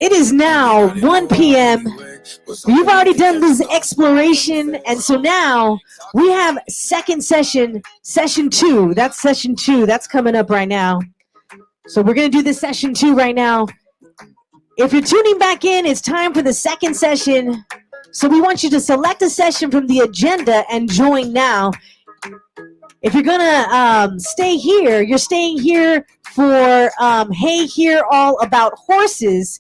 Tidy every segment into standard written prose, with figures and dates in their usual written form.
It is now 1 p.m. You've already done this exploration, and so now we have second session, session 2. That's session 2. That's coming up right now. So we're going to do this session 2 right now. If you're tuning back in, it's time for the second session. So we want you to select a session from the agenda and join now. If you're gonna stay here, you're staying here for Hey, Hear All About Horses,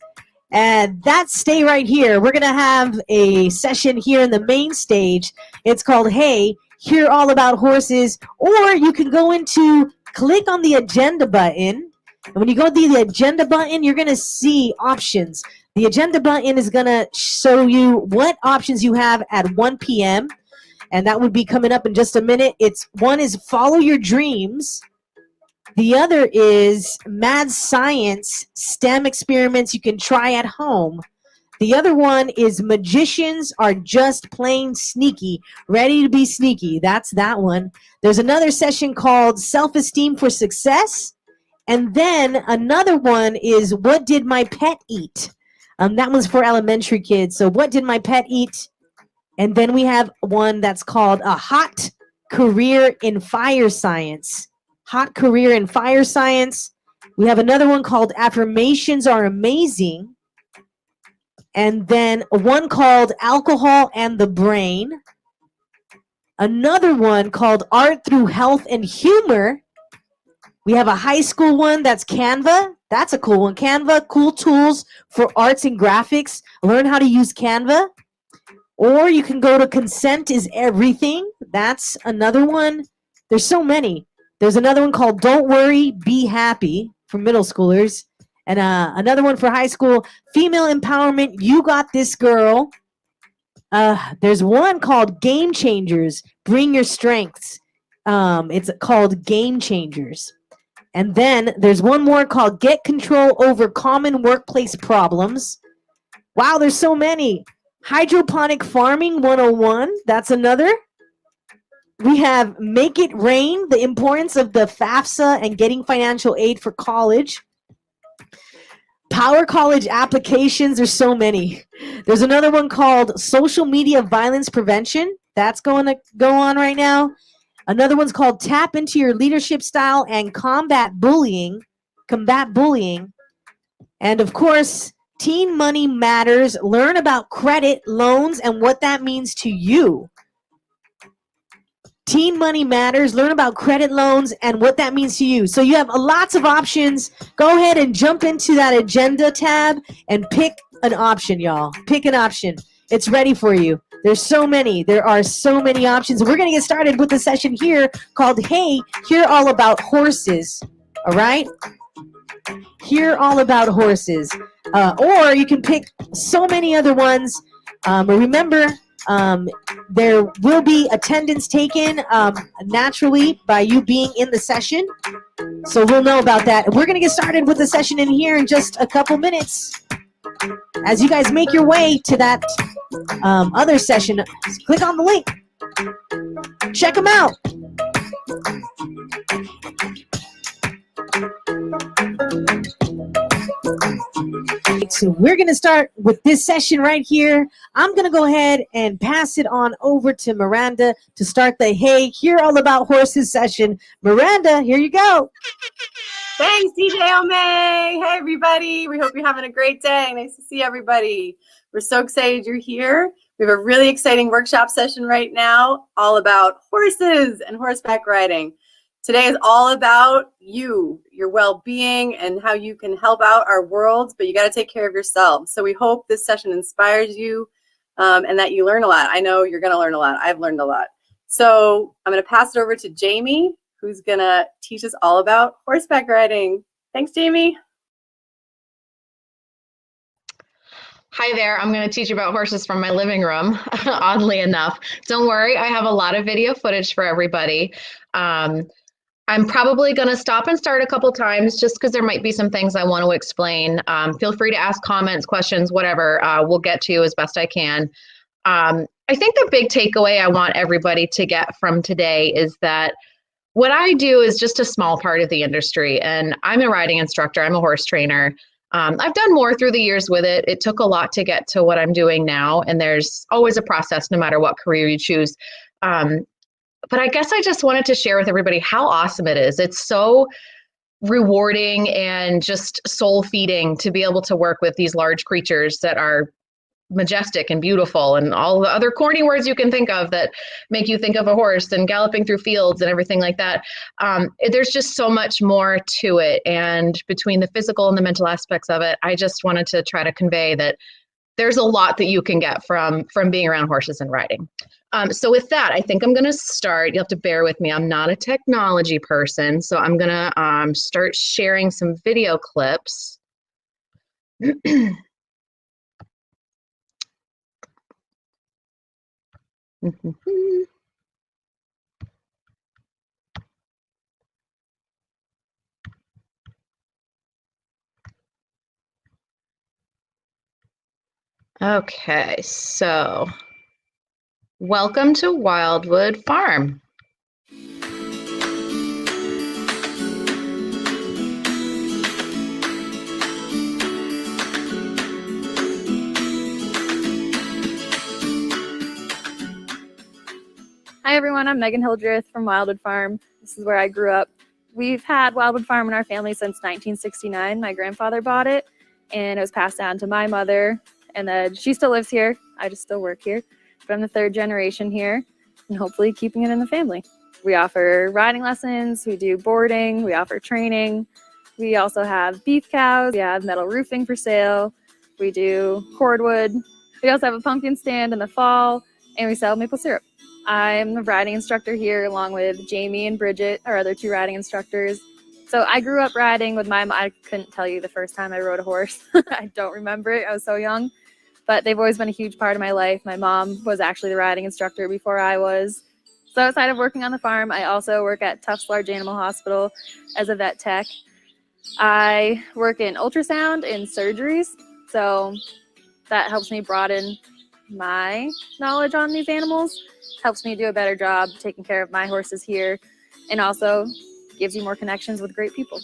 and that's stay right here. We're gonna have a session here in the main stage. It's called Hey, Hear All About Horses, or you can go into click on the agenda button, and when you go to the agenda button, you're gonna see options. The agenda button is gonna show you what options you have at 1 p.m. and that would be coming up in just a minute. One is Follow Your Dreams. The other is Mad Science, STEM experiments you can try at home. The other one is Magicians Are Just Plain Sneaky, Ready to Be Sneaky. That's that one. There's another session called Self-Esteem for Success. And then another one is What Did My Pet Eat? That one's for elementary kids. So what did my pet eat? And then we have one that's called A Hot Career in Fire Science. Hot Career in Fire Science. We have another one called Affirmations Are Amazing. And then one called Alcohol and the Brain. Another one called Art Through Health and Humor. We have a high school one that's Canva. That's a cool one. Canva, cool tools for arts and graphics. Learn how to use Canva. Or you can go to Consent is Everything. That's another one. There's so many. There's another one called Don't Worry, Be Happy for middle schoolers. And another one for high school, Female Empowerment, You Got This Girl. There's one called Game Changers, Bring Your Strengths. It's called Game Changers. And then there's one more called Get Control Over Common Workplace Problems. Wow, there's so many. Hydroponic Farming 101, that's another. We have Make It Rain, the importance of the FAFSA and getting financial aid for college. Power College applications, there's so many. There's another one called Social Media Violence Prevention. That's going to go on right now. Another one's called Tap Into Your Leadership Style and Combat Bullying. Combat Bullying. And of course, Teen Money Matters. Learn about credit, loans, and what that means to you. Teen Money Matters. Learn about credit, loans, and what that means to you. So you have lots of options. Go ahead and jump into that agenda tab and pick an option, y'all. Pick an option. It's ready for you. There's so many. There are so many options. We're going to get started with the session here called Hey, Hear All About Horses. All right? Hear All About Horses. Or you can pick so many other ones. Remember, there will be attendance taken naturally by you being in the session. So we'll know about that. We're going to get started with the session in here in just a couple minutes. As you guys make your way to that other session, click on the link. Check them out. So we're going to start with this session right here. I'm going to go ahead and pass it on over to Miranda to start the Hey, Hear All About Horses session. Miranda, here you go. Thanks, DJ Omei. Hey, everybody. We hope you're having a great day. Nice to see everybody. We're so excited you're here. We have a really exciting workshop session right now all about horses and horseback riding. Today is all about you, your well-being, and how you can help out our world, but you got to take care of yourself. So we hope this session inspires you and that you learn a lot. I know you're going to learn a lot. I've learned a lot. So I'm going to pass it over to Jamie, who's going to teach us all about horseback riding. Thanks, Jamie. Hi there, I'm going to teach you about horses from my living room, oddly enough. Don't worry, I have a lot of video footage for everybody. I'm probably going to stop and start a couple times just because there might be some things I want to explain. Feel free to ask comments, questions, whatever. We'll get to as best I can. I think the big takeaway I want everybody to get from today is that what I do is just a small part of the industry, and I'm a riding instructor. I'm a horse trainer. I've done more through the years with it. It took a lot to get to what I'm doing now, and there's always a process no matter what career you choose. But I guess I just wanted to share with everybody how awesome it is. It's so rewarding and just soul feeding to be able to work with these large creatures that are majestic and beautiful and all the other corny words you can think of that make you think of a horse and galloping through fields and everything like that. There's just so much more to it. And between the physical and the mental aspects of it, I just wanted to try to convey that there's a lot that you can get from being around horses and riding. So with that, I think I'm going to start. You'll have to bear with me. I'm not a technology person, so I'm going to start sharing some video clips. Okay, so welcome to Wildwood Farm. Hi everyone, I'm Megan Hildreth from Wildwood Farm. This is where I grew up. We've had Wildwood Farm in our family since 1969. My grandfather bought it and it was passed down to my mother, and then she still lives here. I just still work here. But I'm the third generation here and hopefully keeping it in the family. We offer riding lessons, we do boarding, we offer training. We also have beef cows, we have metal roofing for sale, we do cordwood. We also have a pumpkin stand in the fall, and we sell maple syrup. I'm the riding instructor here along with Jamie and Bridget, our other two riding instructors. So I grew up riding with I couldn't tell you the first time I rode a horse. I don't remember it. I was so young. But they've always been a huge part of my life. My mom was actually the riding instructor before I was. So outside of working on the farm, I also work at Tufts Large Animal Hospital as a vet tech. I work in ultrasound and surgeries. So that helps me broaden my knowledge on these animals. Helps me do a better job taking care of my horses here, and also gives you more connections with great people.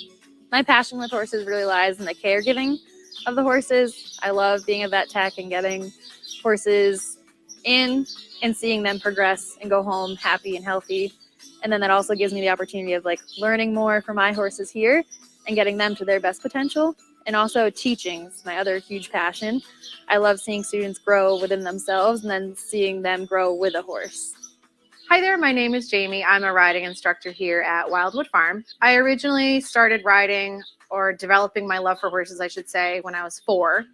My passion with horses really lies in the caregiving of the horses. I love being a vet tech and getting horses in and seeing them progress and go home happy and healthy. And then that also gives me the opportunity of learning more from my horses here and getting them to their best potential. And also teaching is my other huge passion. I love seeing students grow within themselves and then seeing them grow with a horse. Hi there, my name is Jamie. I'm a riding instructor here at Wildwood Farm. I originally started riding, or developing my love for horses, I should say, when I was 4.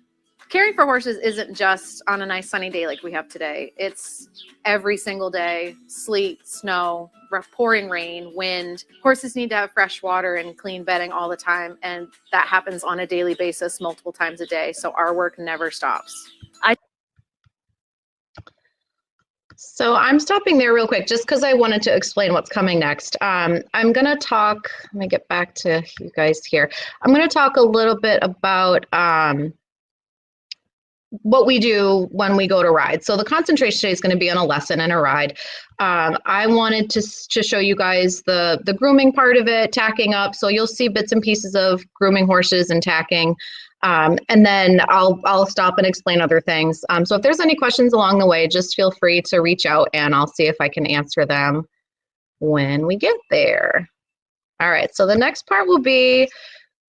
Caring for horses isn't just on a nice sunny day like we have today. It's every single day, sleet, snow, pouring rain, wind. Horses need to have fresh water and clean bedding all the time, and that happens on a daily basis multiple times a day, so our work never stops. So I'm stopping there real quick just because I wanted to explain what's coming next. I'm going to talk, let me get back to you guys here. I'm going to talk a little bit about what we do when we go to ride. So the concentration today is going to be on a lesson and a ride. I wanted to show you guys the grooming part of it, tacking up. So you'll see bits and pieces of grooming horses and tacking. And then I'll stop and explain other things. So if there's any questions along the way, just feel free to reach out and I'll see if I can answer them when we get there. All right, so the next part will be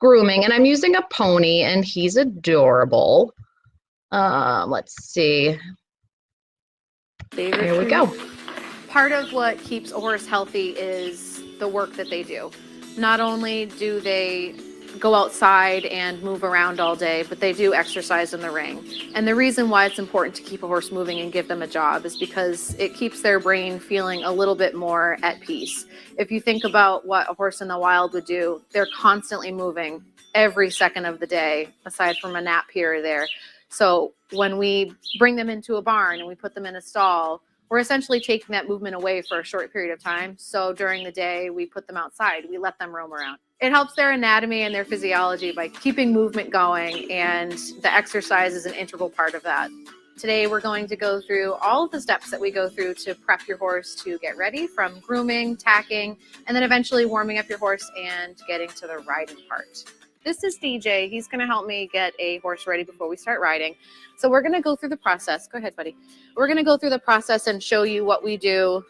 grooming, and I'm using a pony and he's adorable. Let's see. Here we go. Part of what keeps a horse healthy is the work that they do. Not only do they go outside and move around all day, but they do exercise in the ring. And the reason why it's important to keep a horse moving and give them a job is because it keeps their brain feeling a little bit more at peace. If you think about what a horse in the wild would do, they're constantly moving every second of the day, aside from a nap here or there. So when we bring them into a barn and we put them in a stall, we're essentially taking that movement away for a short period of time. So during the day, we put them outside, we let them roam around. It helps their anatomy and their physiology by keeping movement going, and the exercise is an integral part of that. Today, we're going to go through all of the steps that we go through to prep your horse to get ready, from grooming, tacking, and then eventually warming up your horse and getting to the riding part. this is DJ. He's going to help me get a horse ready before we start riding. So we're going to go through the process. Go ahead, buddy. We're going to go through the process and show you what we do.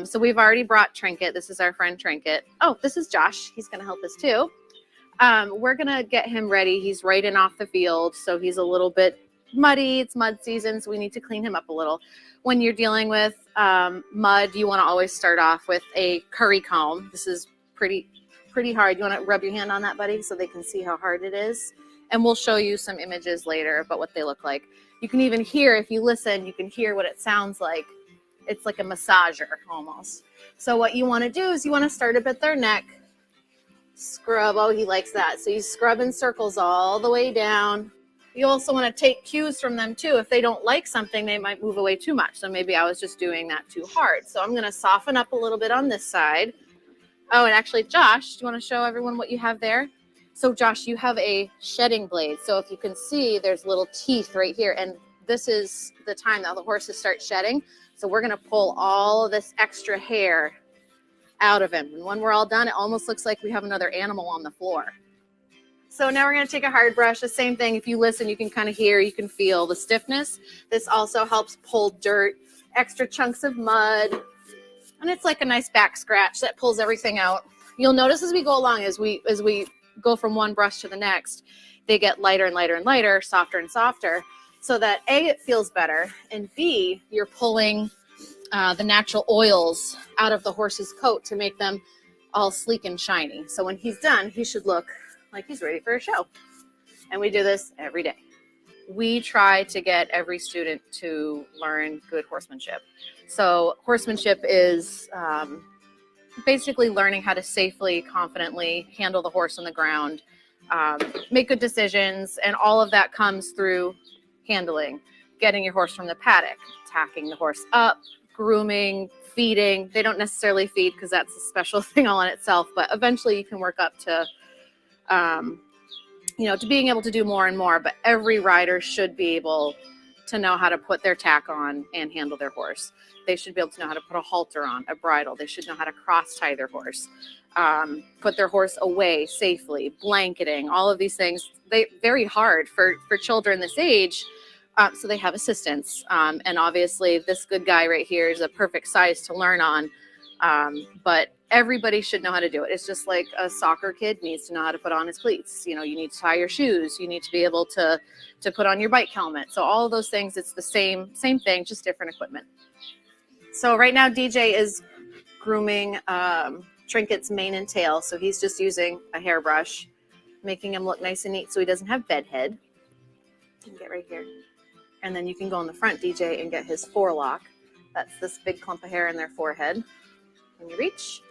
So we've already brought Trinket. This is our friend Trinket. Oh, this is Josh. He's going to help us too. We're going to get him ready. He's right in off the field, so he's a little bit muddy. It's mud season, so we need to clean him up a little. When you're dealing with mud, you want to always start off with a curry comb. This is pretty hard. You want to rub your hand on that, buddy, so they can see how hard it is. And we'll show you some images later about what they look like. You can even hear, if you listen, you can hear what it sounds like. It's like a massager almost. So what you want to do is you want to start up at their neck. Scrub. Oh, he likes that. So you scrub in circles all the way down. You also want to take cues from them too. If they don't like something, they might move away too much. So maybe I was just doing that too hard. So I'm going to soften up a little bit on this side. Oh, and actually, Josh, do you want to show everyone what you have there? So Josh, you have a shedding blade. So if you can see, there's little teeth right here. And this is the time that the horses start shedding. So we're going to pull all of this extra hair out of him. And when we're all done, it almost looks like we have another animal on the floor. So now we're going to take a hard brush. The same thing. If you listen, you can kind of hear, you can feel the stiffness. This also helps pull dirt, extra chunks of mud. And it's like a nice back scratch that pulls everything out. You'll notice as we go along, as we go from one brush to the next, they get lighter and lighter and lighter, softer and softer, so that A, it feels better, and B, you're pulling the natural oils out of the horse's coat to make them all sleek and shiny. So when he's done, he should look like he's ready for a show. And we do this every day. We try to get every student to learn good horsemanship. So horsemanship is basically learning how to safely, confidently handle the horse on the ground, make good decisions, and all of that comes through handling, getting your horse from the paddock, tacking the horse up, grooming, feeding. They don't necessarily feed because that's a special thing all in itself, but eventually you can work up to to being able to do more and more. But every rider should be able to know how to put their tack on and handle their horse. They should be able to know how to put a halter on, a bridle. They should know how to cross tie their horse, put their horse away safely, blanketing, all of these things. They very hard for children this age. So they have assistance. And obviously this good guy right here is a perfect size to learn on. But everybody should know how to do it. It's just like a soccer kid needs to know how to put on his cleats. You need to tie your shoes. You need to be able to put on your bike helmet. So all of those things, it's the same thing, just different equipment. So right now DJ is grooming Trinket's mane and tail. So he's just using a hairbrush, making him look nice and neat so he doesn't have bedhead. You can get right here. And then you can go in the front, DJ, and get his forelock. That's this big clump of hair in their forehead. When you reach.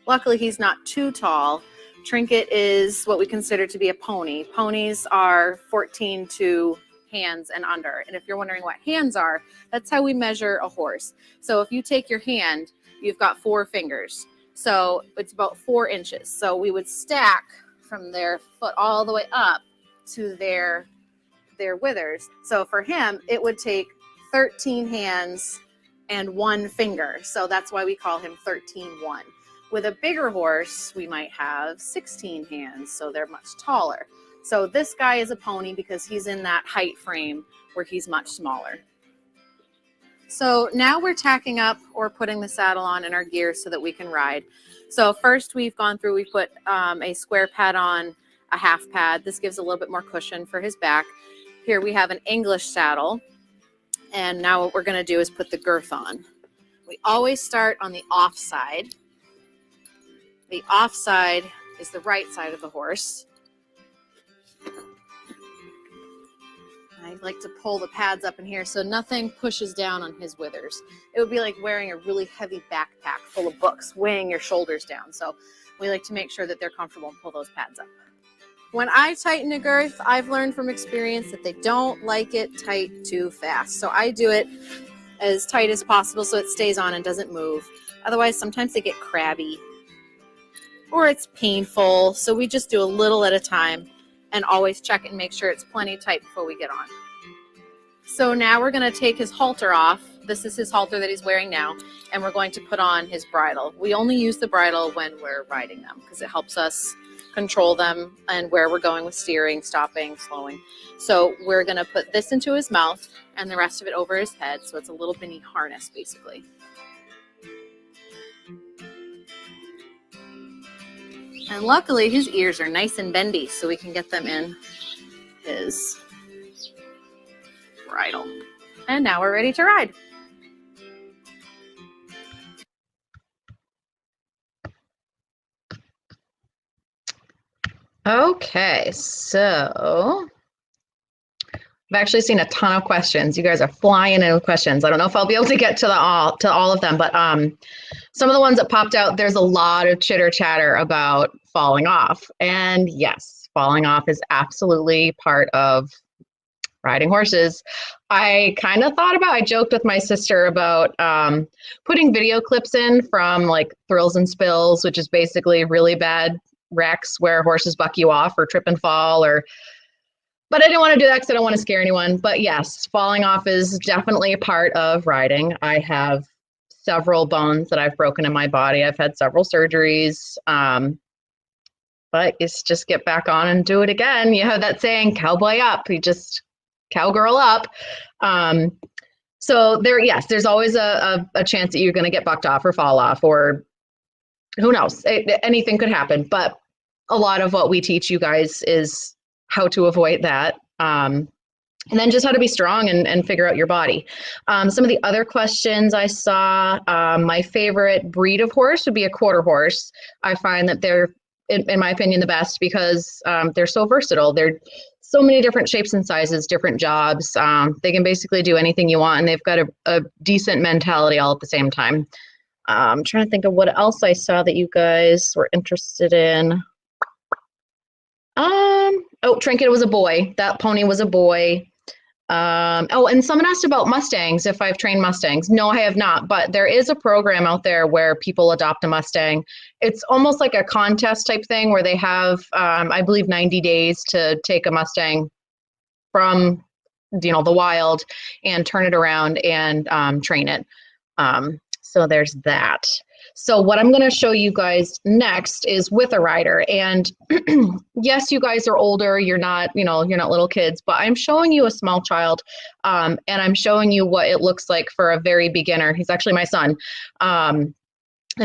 Luckily, he's not too tall. Trinket is what we consider to be a pony. Ponies are 14 hands and under. And if you're wondering what hands are, that's how we measure a horse. So if you take your hand, you've got 4 fingers. So it's about 4 inches. So we would stack from their foot all the way up to their withers. So for him, it would take 13 hands and 1 finger. So that's why we call him 13-1. With a bigger horse, we might have 16 hands, so they're much taller. So this guy is a pony because he's in that height frame where he's much smaller. So now we're tacking up or putting the saddle on in our gears so that we can ride. So first we put a square pad on, a half pad. This gives a little bit more cushion for his back. Here we have an English saddle. And now what we're going to do is put the girth on. We always start on the off side. The off side is the right side of the horse. I like to pull the pads up in here so nothing pushes down on his withers. It would be like wearing a really heavy backpack full of books, weighing your shoulders down. So we like to make sure that they're comfortable and pull those pads up. When I tighten a girth, I've learned from experience that they don't like it tight too fast. So I do it as tight as possible so it stays on and doesn't move. Otherwise, sometimes they get crabby or it's painful. So we just do a little at a time and always check it and make sure it's plenty tight before we get on. So now we're going to take his halter off This is his halter that he's wearing now, and we're going to put on his bridle. We only use the bridle when we're riding them because it helps us control them and where we're going with steering, stopping, slowing. So we're going to put this into his mouth and the rest of it over his head. So it's a little mini harness basically. And luckily his ears are nice and bendy so we can get them in his bridle. And now we're ready to ride. Okay, so I've actually seen a ton of questions. You guys are flying in with questions. I don't know if I'll be able to get to all of them, but some of the ones that popped out, there's a lot of chitter chatter about falling off. And yes, falling off is absolutely part of riding horses. I joked with my sister about putting video clips in from like Thrills and Spills, which is basically really bad wrecks where horses buck you off or trip and fall but I didn't want to do that because I don't want to scare anyone. But yes, falling off is definitely a part of riding. I have several bones that I've broken in my body. I've had several surgeries. But it's just get back on and do it again. You have that saying, cowboy up. You just cowgirl up. So there's always a chance that you're going to get bucked off or fall off, or who knows, anything could happen. But a lot of what we teach you guys is how to avoid that. And then just how to be strong and figure out your body. Some of the other questions I saw, my favorite breed of horse would be a quarter horse. I find that they're, in my opinion, the best because they're so versatile. They're so many different shapes and sizes, different jobs. They can basically do anything you want, and they've got a decent mentality all at the same time. I'm trying to think of what else I saw that you guys were interested in. Trinket was a boy. That pony was a boy. And someone asked about Mustangs, if I've trained Mustangs. No, I have not, but there is a program out there where people adopt a Mustang. It's almost like a contest type thing where they have, I believe, 90 days to take a Mustang from, the wild and turn it around and train it. So there's that. So what I'm going to show you guys next is with a rider. And yes, you guys are older. You're not little kids, but I'm showing you a small child. And I'm showing you what it looks like for a very beginner. He's actually my son. I'm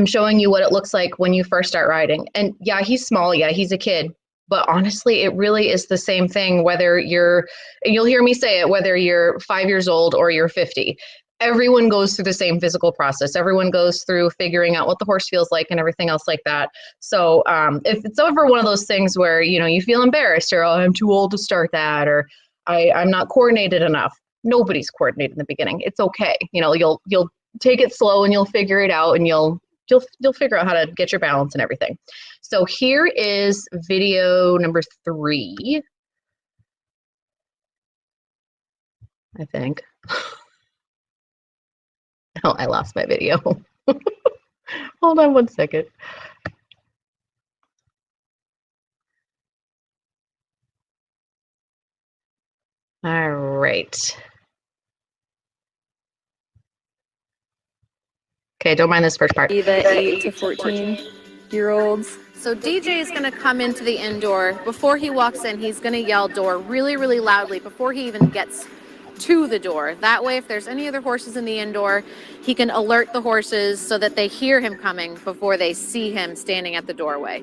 showing you what it looks like when you first start riding. And yeah, he's small. Yeah, he's a kid. But honestly, it really is the same thing, whether you'll hear me say it, whether you're 5 years old or you're 50. Everyone goes through the same physical process. Everyone goes through figuring out what the horse feels like and everything else like that. So if it's ever one of those things where, you feel embarrassed or, oh, I'm too old to start that, or I'm not coordinated enough. Nobody's coordinated in the beginning. It's okay. You'll take it slow and you'll figure it out, and you'll figure out how to get your balance and everything. So here is video number 3, I think. Oh, I lost my video. Hold on one second. All right. Okay, don't mind this first part. The 8 to 14-year-olds. So DJ is going to come into the indoor. Before he walks in, he's going to yell door really, really loudly before he even gets to the door. That way, if there's any other horses in the indoor, he can alert the horses so that they hear him coming before they see him standing at the doorway.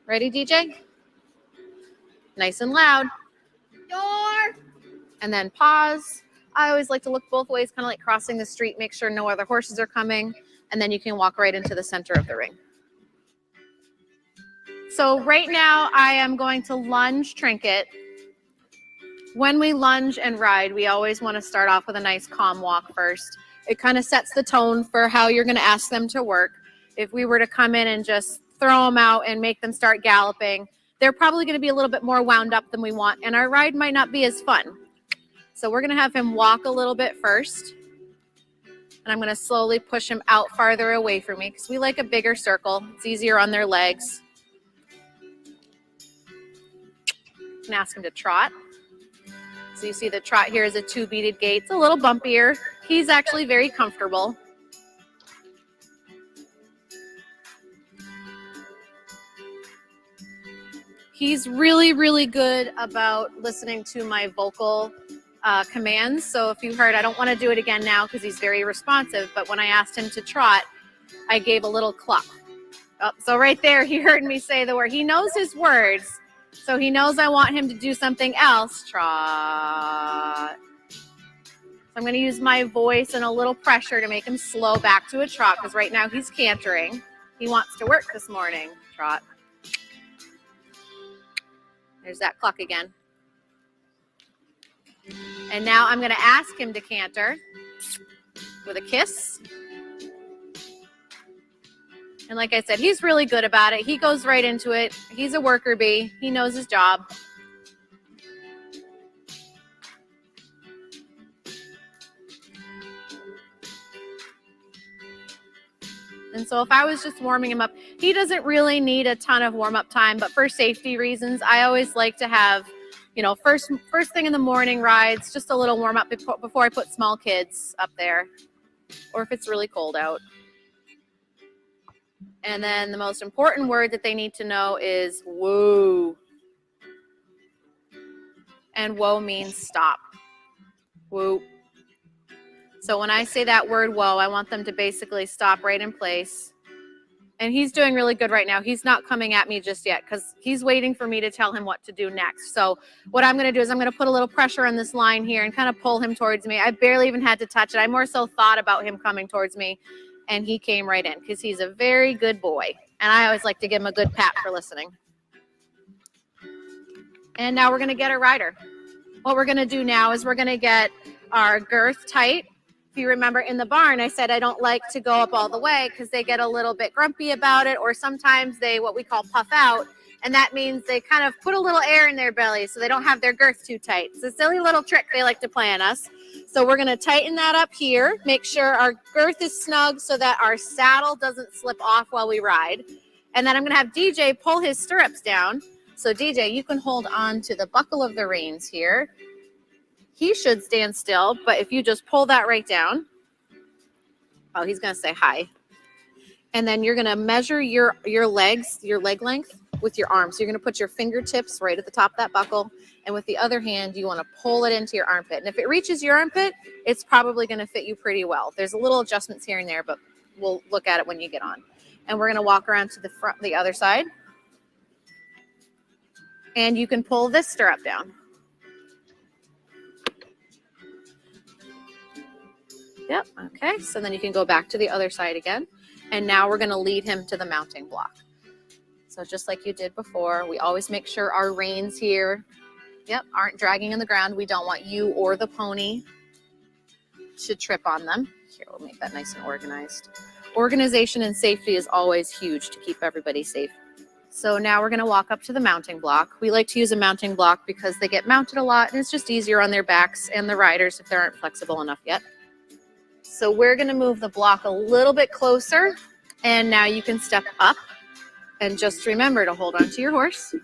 Ready, DJ? Nice and loud. Door! And then pause. I always like to look both ways, kind of like crossing the street, make sure no other horses are coming, and then you can walk right into the center of the ring. So right now, I am going to lunge Trinket. When we lunge and ride, we always want to start off with a nice calm walk first. It kind of sets the tone for how you're going to ask them to work. If we were to come in and just throw them out and make them start galloping, they're probably going to be a little bit more wound up than we want, and our ride might not be as fun. So we're going to have him walk a little bit first, and I'm going to slowly push him out farther away from me because we like a bigger circle. It's easier on their legs. You can ask him to trot. So you see the trot here is a 2-beaded gait. It's a little bumpier. He's actually very comfortable. He's really, really good about listening to my vocal commands. So if you heard, I don't want to do it again now because he's very responsive, but when I asked him to trot, I gave a little cluck. Oh, so right there, he heard me say the word. He knows his words, so he knows I want him to do something else. Trot. So I'm going to use my voice and a little pressure to make him slow back to a trot because right now he's cantering. He wants to work this morning. Trot. There's that cluck again. And now I'm going to ask him to canter with a kiss. And like I said, he's really good about it. He goes right into it. He's a worker bee. He knows his job. And so if I was just warming him up, he doesn't really need a ton of warm-up time, but for safety reasons, I always like to have, you know, first thing in the morning rides, just a little warm-up before I put small kids up there, or if it's really cold out. And then the most important word that they need to know is whoa. And whoa means stop. Whoa. So when I say that word whoa, I want them to basically stop right in place. And he's doing really good right now. He's not coming at me just yet because he's waiting for me to tell him what to do next. So what I'm going to do is I'm going to put a little pressure on this line here and kind of pull him towards me. I barely even had to touch it. I more so thought about him coming towards me, and he came right in because he's a very good boy. And I always like to give him a good pat for listening. And now we're going to get a rider. What we're going to do now is we're going to get our girth tight. If you remember in the barn, I said I don't like to go up all the way because they get a little bit grumpy about it, or sometimes they what we call puff out, and that means they kind of put a little air in their belly so they don't have their girth too tight. It's a silly little trick they like to play on us. So we're going to tighten that up here, make sure our girth is snug so that our saddle doesn't slip off while we ride. And then I'm going to have DJ pull his stirrups down. So DJ, you can hold on to the buckle of the reins here. He should stand still, but if you just pull that right down, oh, he's going to say hi. And then you're going to measure your legs, your leg length with your arms. So you're going to put your fingertips right at the top of that buckle. And with the other hand, you want to pull it into your armpit. And if it reaches your armpit, it's probably going to fit you pretty well. There's a little adjustments here and there, but we'll look at it when you get on. And we're going to walk around to the front, the other side. And you can pull this stirrup down. Yep, okay, so then you can go back to the other side again. And now we're gonna lead him to the mounting block. So just like you did before, we always make sure our reins here, aren't dragging in the ground. We don't want you or the pony to trip on them. Here, we'll make that nice and organized. Organization and safety is always huge to keep everybody safe. So now we're gonna walk up to the mounting block. We like to use a mounting block because they get mounted a lot and it's just easier on their backs and the riders if they aren't flexible enough yet. So we're going to move the block a little bit closer, and now you can step up and just remember to hold on to your horse.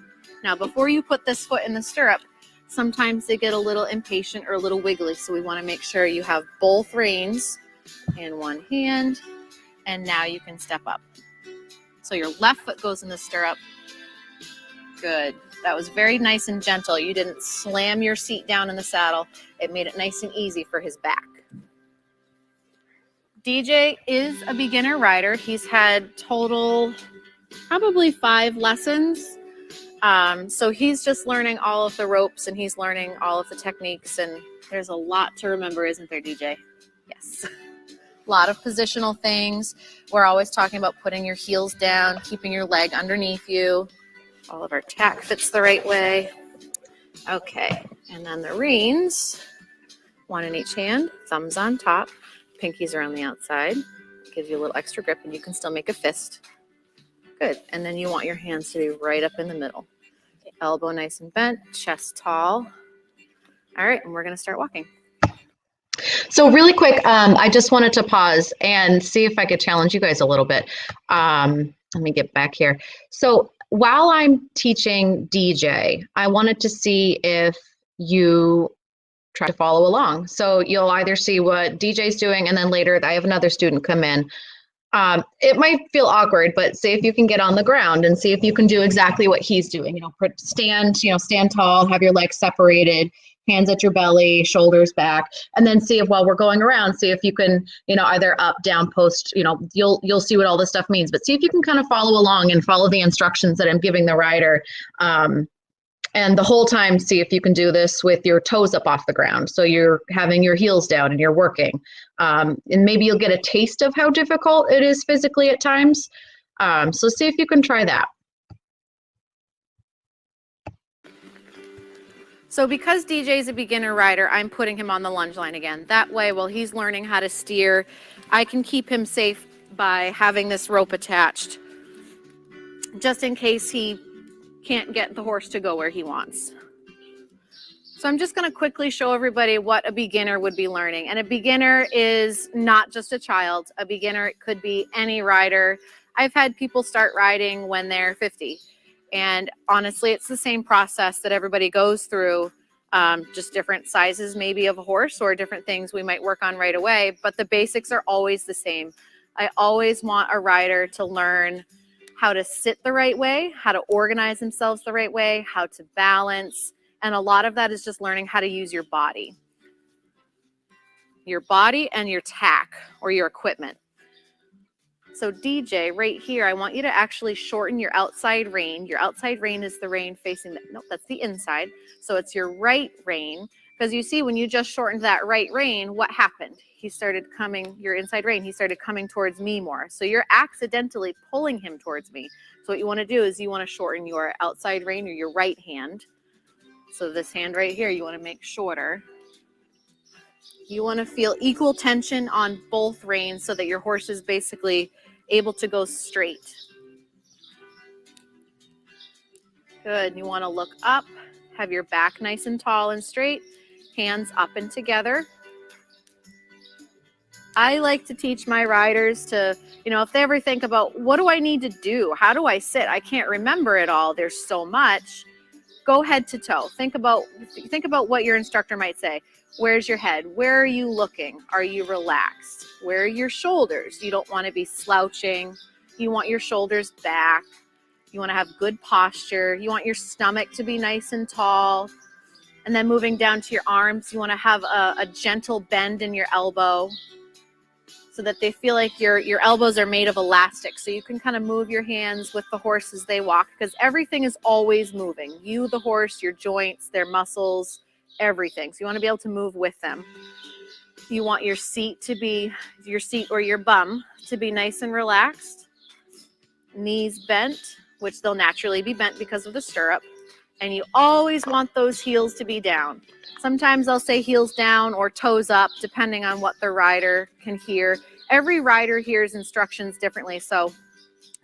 Now, before you put this foot in the stirrup, sometimes they get a little impatient or a little wiggly, so we want to make sure you have both reins in one hand, and now you can step up. So your left foot goes in the stirrup. Good. That was very nice and gentle. You didn't slam your seat down in the saddle. It made it nice and easy for his back. DJ is a beginner rider. He's had total probably 5 lessons. So he's just learning all of the ropes and he's learning all of the techniques. And there's a lot to remember, isn't there, DJ? Yes. A lot of positional things. We're always talking about putting your heels down, keeping your leg underneath you. All of our tack fits the right way. Okay. And then the reins, one in each hand, thumbs on top. Pinkies are on the outside. Gives you a little extra grip and you can still make a fist. Good. And then you want your hands to be right up in the middle. Elbow nice and bent, chest tall. All right, and we're going to start walking. So really quick, I just wanted to pause and see if I could challenge you guys a little bit. Let me get back here. So while I'm teaching DJ, I wanted to see if you try to follow along. So you'll either see what DJ's doing, and then later I have another student come in. It might feel awkward, but see if you can get on the ground and see if you can do exactly what he's doing. Stand tall, have your legs separated, hands at your belly, shoulders back, and then see if while we're going around, see if you can, either up, down, post, you'll see what all this stuff means, but see if you can kind of follow along and follow the instructions that I'm giving the rider. And the whole time, see if you can do this with your toes up off the ground. So you're having your heels down and you're working. And maybe you'll get a taste of how difficult it is physically at times. So see if you can try that. So because DJ's a beginner rider, I'm putting him on the lunge line again. That way, while he's learning how to steer, I can keep him safe by having this rope attached, just in case he can't get the horse to go where he wants. So I'm just going to quickly show everybody what a beginner would be learning. And a beginner is not just a child. A beginner, it could be any rider. I've had people start riding when they're 50. And honestly, it's the same process that everybody goes through, just different sizes maybe of a horse or different things we might work on right away. But the basics are always the same. I always want a rider to learn how to sit the right way, how to organize themselves the right way, how to balance. And a lot of that is just learning how to use your body and your tack or your equipment. So DJ, right here, I want you to actually shorten your outside rein. Your outside rein is the rein facing that's the inside. So it's your right rein. Because you see, when you just shortened that right rein, what happened? Your inside rein, he started coming towards me more. So you're accidentally pulling him towards me. So what you want to do is you want to shorten your outside rein or your right hand. So this hand right here, you want to make shorter. You want to feel equal tension on both reins so that your horse is basically able to go straight. Good. You want to look up, have your back nice and tall and straight, hands up and together. I like to teach my riders to, if they ever think about, what do I need to do? How do I sit? I can't remember it all. There's so much. Go head to toe. Think about what your instructor might say. Where's your head? Where are you looking? Are you relaxed? Where are your shoulders? You don't want to be slouching. You want your shoulders back. You want to have good posture. You want your stomach to be nice and tall. And then moving down to your arms, you want to have a gentle bend in your elbow so that they feel like your elbows are made of elastic. So you can kind of move your hands with the horse as they walk, because everything is always moving. You, the horse, your joints, their muscles, everything. So you want to be able to move with them. You want your seat or your bum to be nice and relaxed. Knees bent, which they'll naturally be bent because of the stirrup. And you always want those heels to be down. Sometimes I'll say heels down or toes up, depending on what the rider can hear. Every rider hears instructions differently. So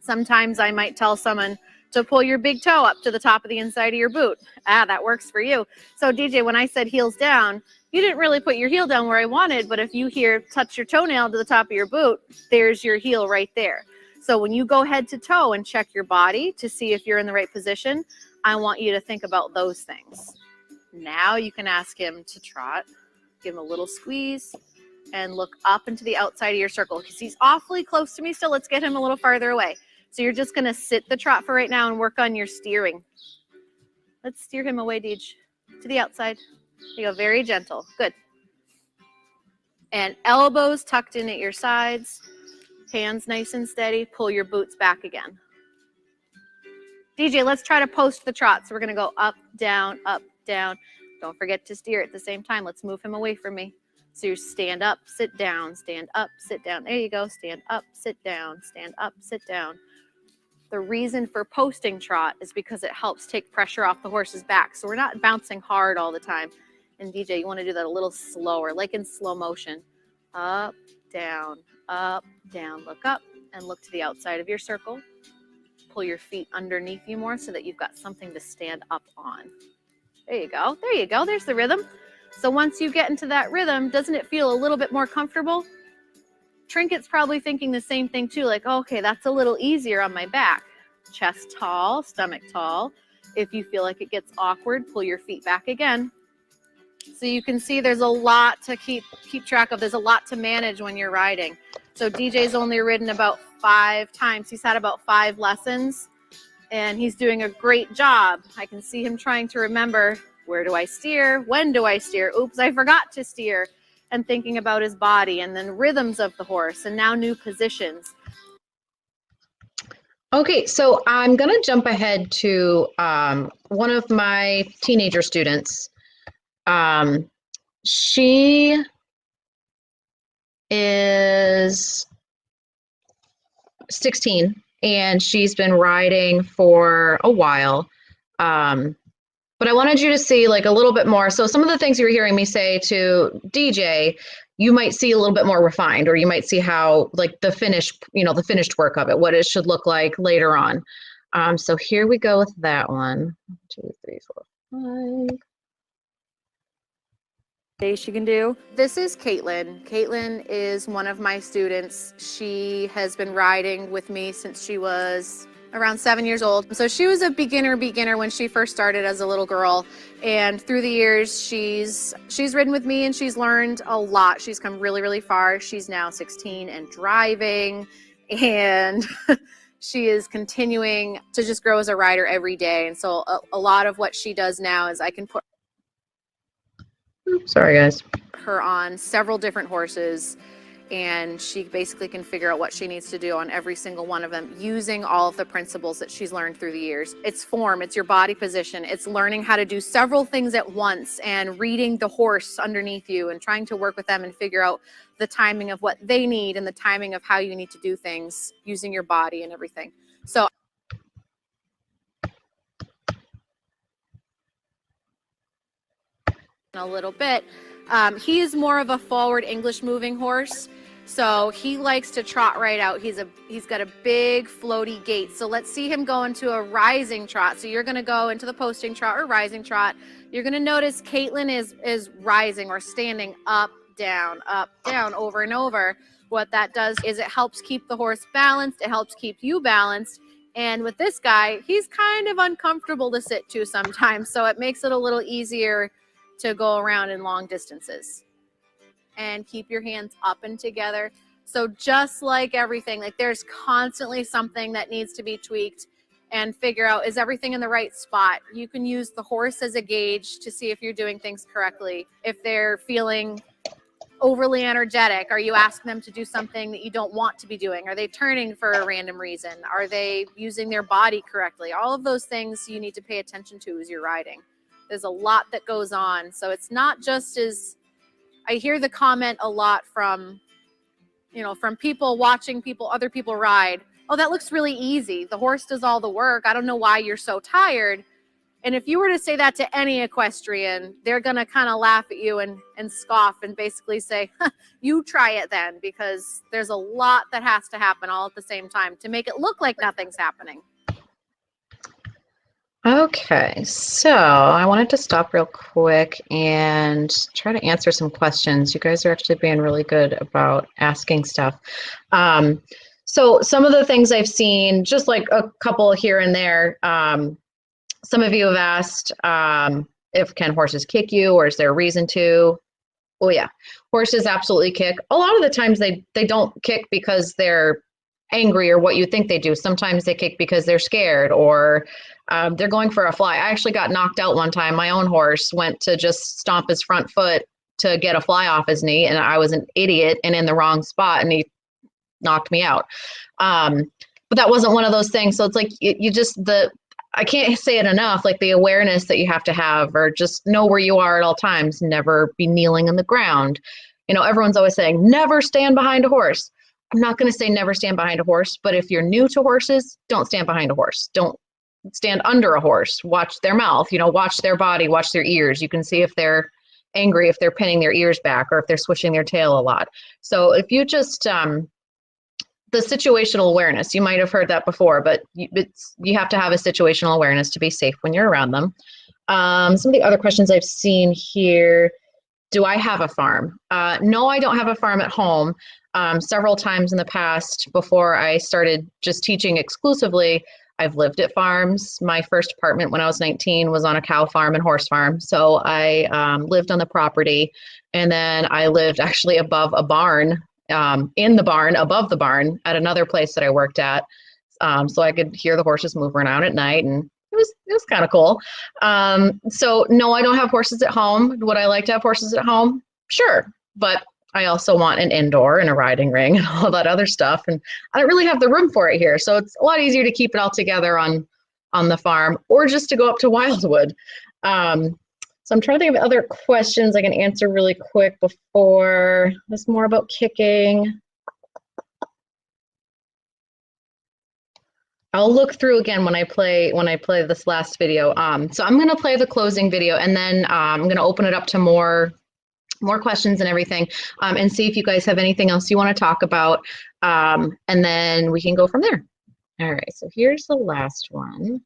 sometimes I might tell someone to pull your big toe up to the top of the inside of your boot. That works for you. So DJ, when I said heels down, you didn't really put your heel down where I wanted, but if you hear touch your toenail to the top of your boot, there's your heel right there. So when you go head to toe and check your body to see if you're in the right position, I want you to think about those things. Now you can ask him to trot, give him a little squeeze, and look up into the outside of your circle. Because he's awfully close to me still. Let's get him a little farther away. So you're just going to sit the trot for right now and work on your steering. Let's steer him away, Deej, to the outside. You go very gentle. Good. And elbows tucked in at your sides. Hands nice and steady. Pull your boots back again. DJ, let's try to post the trot. So we're going to go up, down, up, down. Don't forget to steer at the same time. Let's move him away from me. So you stand up, sit down, stand up, sit down. There you go. Stand up, sit down, stand up, sit down. The reason for posting trot is because it helps take pressure off the horse's back. So we're not bouncing hard all the time. And DJ, you want to do that a little slower, like in slow motion. Up, down, look up and look to the outside of your circle. Pull your feet underneath you more so that you've got something to stand up on. There you go. There you go. There's the rhythm. So once you get into that rhythm, doesn't it feel a little bit more comfortable? Trinket's probably thinking the same thing too, like, okay, that's a little easier on my back. Chest tall, stomach tall. If you feel like it gets awkward, pull your feet back again. So you can see there's a lot to keep track of. There's a lot to manage when you're riding. So DJ's only ridden about 5 times. He's had about 5 lessons, and he's doing a great job. I can see him trying to remember, where do I steer? When do I steer? Oops, I forgot to steer. And thinking about his body, and then rhythms of the horse, and now new positions. Okay, so I'm going to jump ahead to one of my teenager students. She is 16 and she's been riding for a while. But I wanted you to see like a little bit more. So some of the things you were hearing me say to DJ, you might see a little bit more refined, or you might see how like the finished work of it, what it should look like later on. So here we go with that one. 1, 2, 3, 4, 5. Days she can do. This is Caitlin. Caitlin is one of my students. She has been riding with me since she was around 7 years old. So she was a beginner when she first started as a little girl. And through the years, she's ridden with me and she's learned a lot. She's come really, really far. She's now 16 and driving, and she is continuing to just grow as a rider every day. And so a lot of what she does now is I can put Sorry, guys. her on several different horses, and she basically can figure out what she needs to do on every single one of them using all of the principles that she's learned through the years. It's form, it's your body position, it's learning how to do several things at once and reading the horse underneath you and trying to work with them and figure out the timing of what they need and the timing of how you need to do things using your body and everything. So a little bit. He is more of a forward English moving horse. So he likes to trot right out. He's got a big floaty gait. So let's see him go into a rising trot. So you're going to go into the posting trot or rising trot. You're going to notice Caitlin is rising or standing up, down, over and over. What that does is it helps keep the horse balanced. It helps keep you balanced. And with this guy, he's kind of uncomfortable to sit to sometimes. So it makes it a little easier to go around in long distances. And keep your hands up and together. So just like everything, like there's constantly something that needs to be tweaked, and figure out, is everything in the right spot? You can use the horse as a gauge to see if you're doing things correctly. If they're feeling overly energetic, are you asking them to do something that you don't want to be doing? Are they turning for a random reason? Are they using their body correctly? All of those things you need to pay attention to as you're riding. There's a lot that goes on. So it's not just as, I hear the comment a lot from people watching other people ride. Oh, that looks really easy. The horse does all the work. I don't know why you're so tired. And if you were to say that to any equestrian, they're going to kind of laugh at you and scoff and basically say, you try it then, because there's a lot that has to happen all at the same time to make it look like nothing's happening. Okay, so I wanted to stop real quick and try to answer some questions. You guys are actually being really good about asking stuff. So some of the things I've seen, just like a couple here and there, some of you have asked if can horses kick you, or is there a reason to? Well, yeah, horses absolutely kick. A lot of the times they don't kick because they're angry or what you think they do. Sometimes they kick because they're scared, or they're going for a fly. I actually got knocked out one time. My own horse went to just stomp his front foot to get a fly off his knee, and I was an idiot and in the wrong spot, and he knocked me out. But that wasn't one of those things. So it's like I can't say it enough, like the awareness that you have to have, or just know where you are at all times. Never be kneeling on the ground. Everyone's always saying, never stand behind a horse. I'm not going to say never stand behind a horse, but if you're new to horses, don't stand behind a horse. Don't stand under a horse. Watch their mouth, watch their body, watch their ears. You can see if they're angry, if they're pinning their ears back, or if they're swishing their tail a lot. So if you just, the situational awareness, you might have heard that before, but you have to have a situational awareness to be safe when you're around them. Some of the other questions I've seen here, do I have a farm? No, I don't have a farm at home. Several times in the past, before I started just teaching exclusively, I've lived at farms. My first apartment when I was 19 was on a cow farm and horse farm. So I lived on the property, and then I lived actually above a barn, in the barn, above the barn at another place that I worked at. So I could hear the horses move around at night, and it was kind of cool. So no, I don't have horses at home. Would I like to have horses at home? Sure. But I also want an indoor and a riding ring and all that other stuff. And I don't really have the room for it here. So it's a lot easier to keep it all together on the farm, or just to go up to Wildwood. So I'm trying to think of other questions I can answer really quick before this, more about kicking. I'll look through again when I play this last video. So I'm going to play the closing video, and then I'm going to open it up to more questions and everything, and see if you guys have anything else you want to talk about, and then we can go from there. All right, so here's the last one.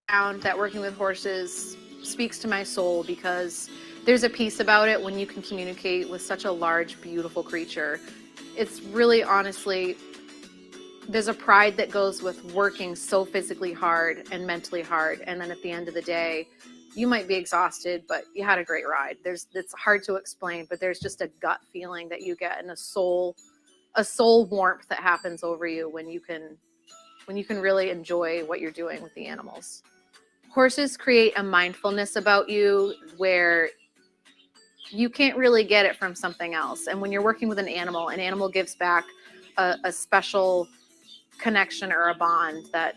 Found that working with horses speaks to my soul, because there's a piece about it when you can communicate with such a large, beautiful creature. It's really, honestly, there's a pride that goes with working so physically hard and mentally hard, and then at the end of the day, you might be exhausted, but you had a great ride. It's hard to explain, but there's just a gut feeling that you get, and a soul warmth that happens over you when you can really enjoy what you're doing with the animals. Horses create a mindfulness about you where you can't really get it from something else. And when you're working with an animal gives back a special connection or a bond that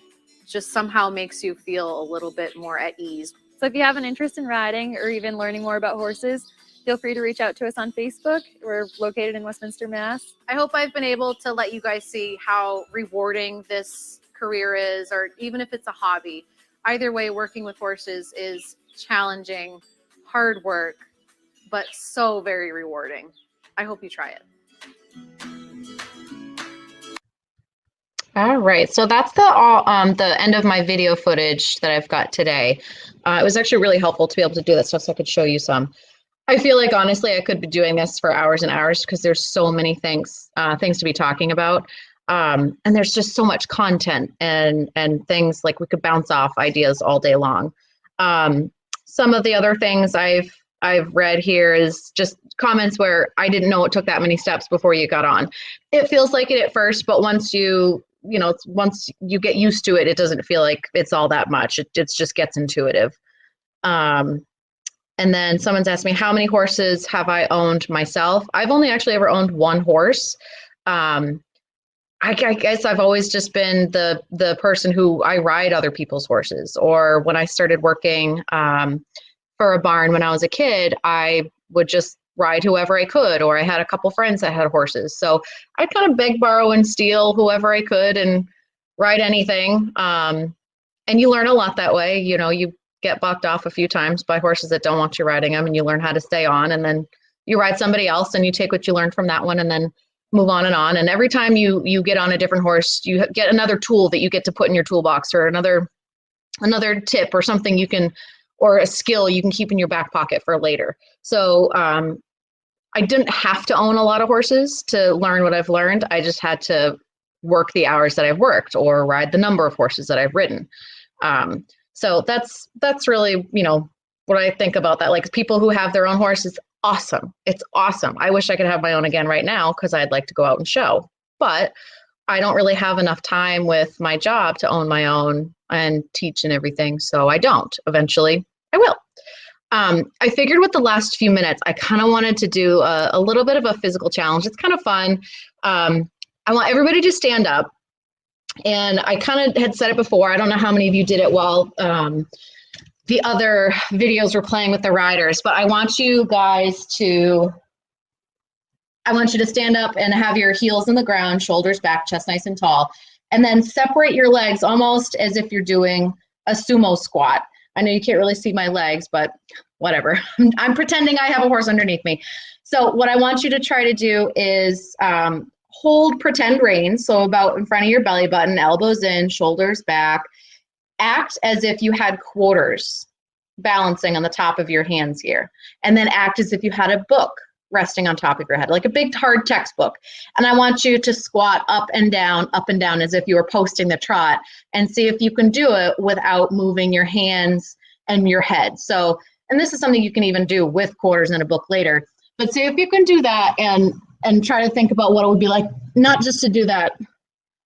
just somehow makes you feel a little bit more at ease. So if you have an interest in riding or even learning more about horses, feel free to reach out to us on Facebook. We're located in Westminster, Mass. I hope I've been able to let you guys see how rewarding this career is, or even if it's a hobby. Either way, working with horses is challenging, hard work, but so very rewarding. I hope you try it. All right, so that's the end of my video footage that I've got today. It was actually really helpful to be able to do that stuff so I could show you some. I feel like, honestly, I could be doing this for hours and hours, because there's so many things to be talking about. And there's just so much content and things, like we could bounce off ideas all day long. Some of the other things I've read here is just comments where I didn't know it took that many steps before you got on. It feels like it at first, but once you get used to it, it doesn't feel like it's all that much. It just gets intuitive. And then someone's asked me, how many horses have I owned myself? I've only actually ever owned one horse. I guess I've always just been the person who I ride other people's horses. Or when I started working for a barn when I was a kid, I would just ride whoever I could, or I had a couple friends that had horses. So I'd kind of beg, borrow, and steal whoever I could and ride anything. And you learn a lot that way. You get bucked off a few times by horses that don't want you riding them, and you learn how to stay on, and then you ride somebody else and you take what you learned from that one and then move on. And every time you get on a different horse, you get another tool that you get to put in your toolbox, or another tip or something or a skill you can keep in your back pocket for later. So I didn't have to own a lot of horses to learn what I've learned. I just had to work the hours that I've worked, or ride the number of horses that I've ridden. So that's really, what I think about that. Like, people who have their own horses, awesome. It's awesome. I wish I could have my own again right now, because I'd like to go out and show. But I don't really have enough time with my job to own my own and teach and everything. So I don't. Eventually, I will. I figured with the last few minutes, I kind of wanted to do a little bit of a physical challenge. It's kind of fun. I want everybody to stand up. And I kind of had said it before. I don't know how many of you did it while the other videos were playing with the riders, but I want you guys to stand up and have your heels in the ground, shoulders back, chest nice and tall, and then separate your legs almost as if you're doing a sumo squat. I know you can't really see my legs, but whatever. I'm pretending I have a horse underneath me. So what I want you to try to do is hold pretend reins, so about in front of your belly button, elbows in, shoulders back. Act as if you had quarters balancing on the top of your hands here. And then act as if you had a book resting on top of your head, like a big hard textbook. And I want you to squat up and down as if you were posting the trot, and see if you can do it without moving your hands and your head. So, and this is something you can even do with quarters in a book later, but see if you can do that and try to think about what it would be like, not just to do that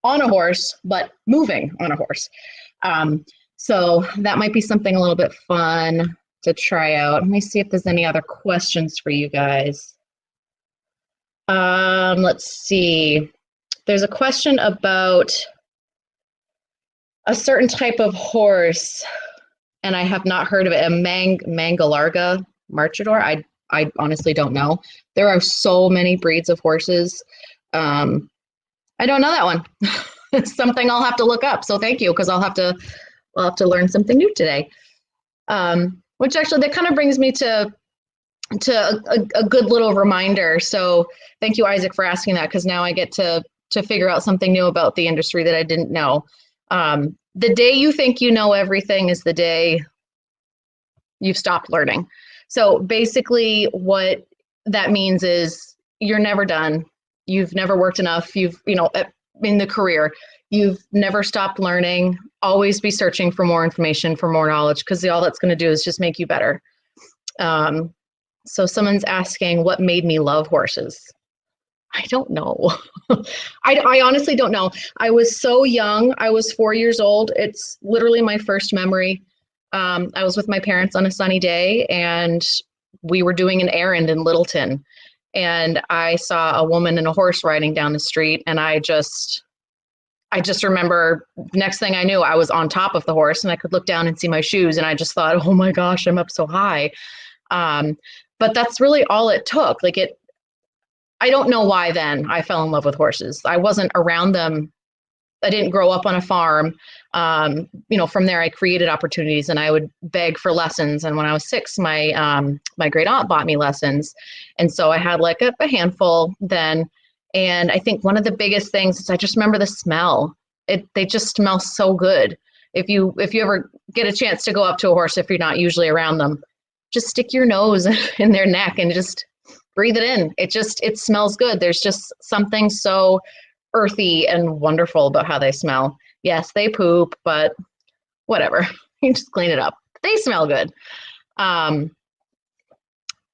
on a horse, but moving on a horse. So that might be something a little bit fun to try out. Let me see if there's any other questions for you guys. Let's see. There's a question about a certain type of horse, and I have not heard of it, a Mangalarga Marchador. I honestly don't know. There are so many breeds of horses. I don't know that one. It's something I'll have to look up. So thank you, because I'll have to learn something new today. Which actually, that kind of brings me to a good little reminder. So thank you, Isaac, for asking that, because now I get to figure out something new about the industry that I didn't know. The day you think you know everything is the day you've stopped learning. So basically what that means is you're never done. You've never worked enough. In the career, you've never stopped learning. Always be searching for more information, for more knowledge, because all that's going to do is just make you better. So someone's asking, what made me love horses? I don't know. I honestly don't know. I was so young. I was 4 years old. It's literally my first memory. I was with my parents on a sunny day, and we were doing an errand in Littleton. And I saw a woman and a horse riding down the street, and I just remember, next thing I knew, I was on top of the horse, and I could look down and see my shoes, and I just thought, oh my gosh, I'm up so high. But that's really all it took. I don't know why then I fell in love with horses. I wasn't around them. I didn't grow up on a farm. From there I created opportunities, and I would beg for lessons. And when I was 6, my great aunt bought me lessons. And so I had like a handful then. And I think one of the biggest things is I just remember the smell. They just smell so good. If you ever get a chance to go up to a horse, if you're not usually around them, just stick your nose in their neck and just breathe it in. It smells good. There's just something so earthy and wonderful about how they smell. Yes, they poop, but whatever. You just clean it up. They smell good.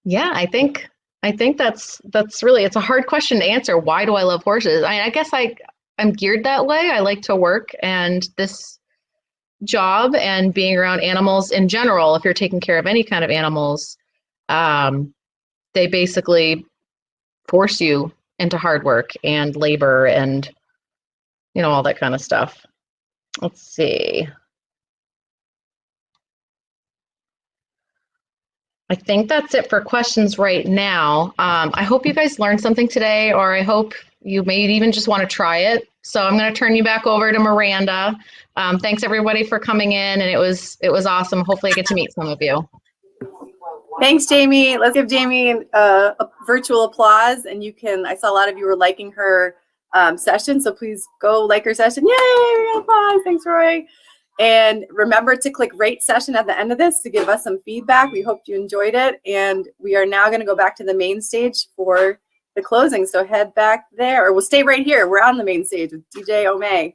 Yeah, I think that's really, it's a hard question to answer. Why do I love horses? I guess I'm geared that way. I like to work, and this job and being around animals in general, if you're taking care of any kind of animals, they basically force you into hard work and labor and, all that kind of stuff. Let's see. I think that's it for questions right now. I hope you guys learned something today, or I hope you may even just want to try it. So I'm going to turn you back over to Miranda. Thanks everybody for coming in, and it was awesome. Hopefully I get to meet some of you. Thanks, Jamie. Let's give Jamie a virtual applause. And I saw a lot of you were liking her session, so please go like her session. Yay, applause. Thanks, Roy. And remember to click rate session at the end of this to give us some feedback. We hope you enjoyed it. And we are now going to go back to the main stage for the closing. So head back there, or we'll stay right here. We're on the main stage with DJ O'May.